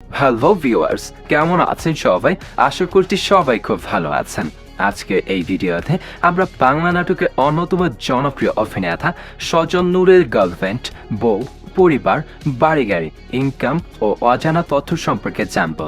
Hello viewers, কেমন আছেন সবাই? আশা করছি সবাই খুব ভালো আছেন। আজকে এই ভিডিওতে আমরা বাংলা নাটকের অন্যতম জনপ্রিয় অভিনেতা সজন নূরের গার্লফ্রেন্ড, বউ, পরিবার, বাড়ি গাড়ি, ইনকাম ও অজানা তথ্য সম্পর্কে জানব।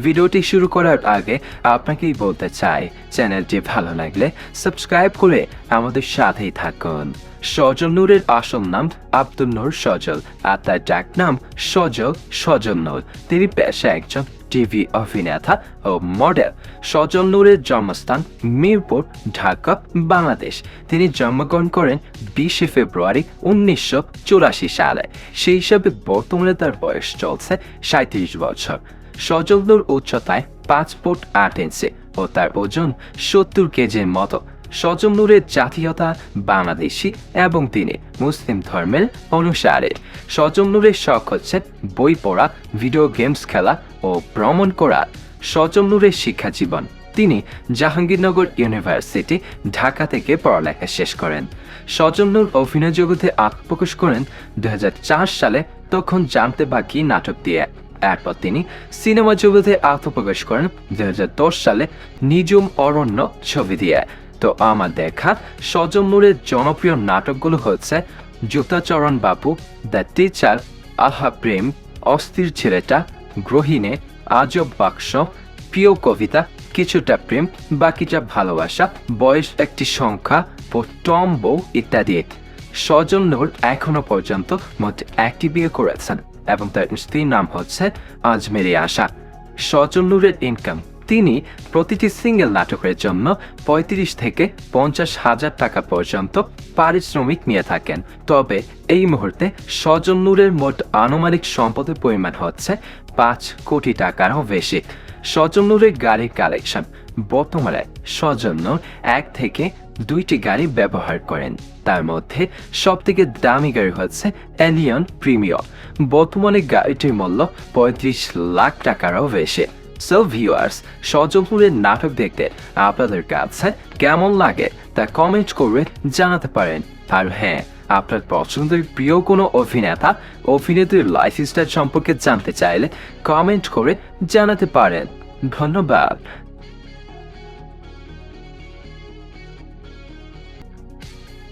ভিডিওটি শুরু করার আগে আপনাকেই বলতে চাই, চ্যানেলটি ভালো লাগলে সাবস্ক্রাইব করে আমাদের সাথেই থাকুন। সজল নূরের আসল নাম আব্দুল নূর সজল, আর তার ডাক নাম সজল নূর। তিনি পেশায় একজন টিভি অভিনেতা ও মডেল। সজল নূরের জন্মস্থান মিরপুর, ঢাকা, বাংলাদেশ। তিনি জন্মগ্রহণ করেন 20 ফেব্রুয়ারি 1984 সালে। সেই হিসাবে বর্তমানে তার বয়স চলছে 37 বছর। সজল নূর উচ্চতায় 5 ফুট 8 ইঞ্চি ও তার ওজন 70 কেজির মতো। সজল নূরের জাতীয়তা বাংলাদেশি এবং তিনি মুসলিম ধর্মের অনুসারী। সজল নূরের শখ হচ্ছে বই পড়া, ভিডিও গেমস খেলা ও ভ্রমণ করা। সজল নূরের শিক্ষা জীবন: তিনি জাহাঙ্গীরনগর ইউনিভার্সিটি, ঢাকা থেকে পড়ালেখা শেষ করেন। সজল নূর অভিনয় জগতে আত্মপ্রকাশ করেন 2004 সালে, তখন জানতে বাকি নাটক দিয়ে। এরপর তিনি সিনেমা জগতে আত্মপ্রকাশ করেন 2010 সালে নিজুম অরণ্য ছবি দিয়ে। তো আমার দেখা সজল নূরের জনপ্রিয় নাটকগুলো হচ্ছে জুতাচরণ বাবু, দ্য টিচার, আহা প্রেম, অস্থির ছেলেটা, গৃহিণী, আজব বাক্স, প্রিয় কবিতা, কিছুটা প্রেম, বাকিটা ভালোবাসা, বয়স একটি সংখ্যা ও টম বউ ইত্যাদি। সজল নূর এখনো পর্যন্ত মোট 1টি বিয়ে করেছেন এবং তার স্ত্রীর নাম হচ্ছে আজমেরি আশা। সজল নূরের ইনকাম: তিনি প্রতিটি সিঙ্গেল নাটকের জন্য 35 থেকে 50 হাজার টাকা পর্যন্ত পারিশ্রমিক নিয়ে থাকেন। তবে এই মুহূর্তে সজল নূরের মোট আনুমানিক সম্পদের পরিমাণ হচ্ছে 5 কোটি টাকারও বেশি। সজল নূরের গাড়ির কালেকশন: বর্তমানে সজল নূর 1 থেকে 2টি গাড়ি ব্যবহার করেন। তার মধ্যে সবথেকে দামি গাড়ি হচ্ছে এলিয়ন প্রিমিয়ার। বর্তমানে গাড়িটির মূল্য 35 লাখ টাকারও বেশি। সো ভিউয়ার্স, সজল নূরের নাটক দেখতে আপনাদের কাছে কেমন লাগে তা কমেন্ট করে জানাতে পারেন। আর হ্যাঁ, আপনার পছন্দের প্রিয় কোনো অভিনেত্রীর লাইফস্টাইল সম্পর্কে জানতে চাইলে কমেন্ট করে জানাতে পারেন। ধন্যবাদ।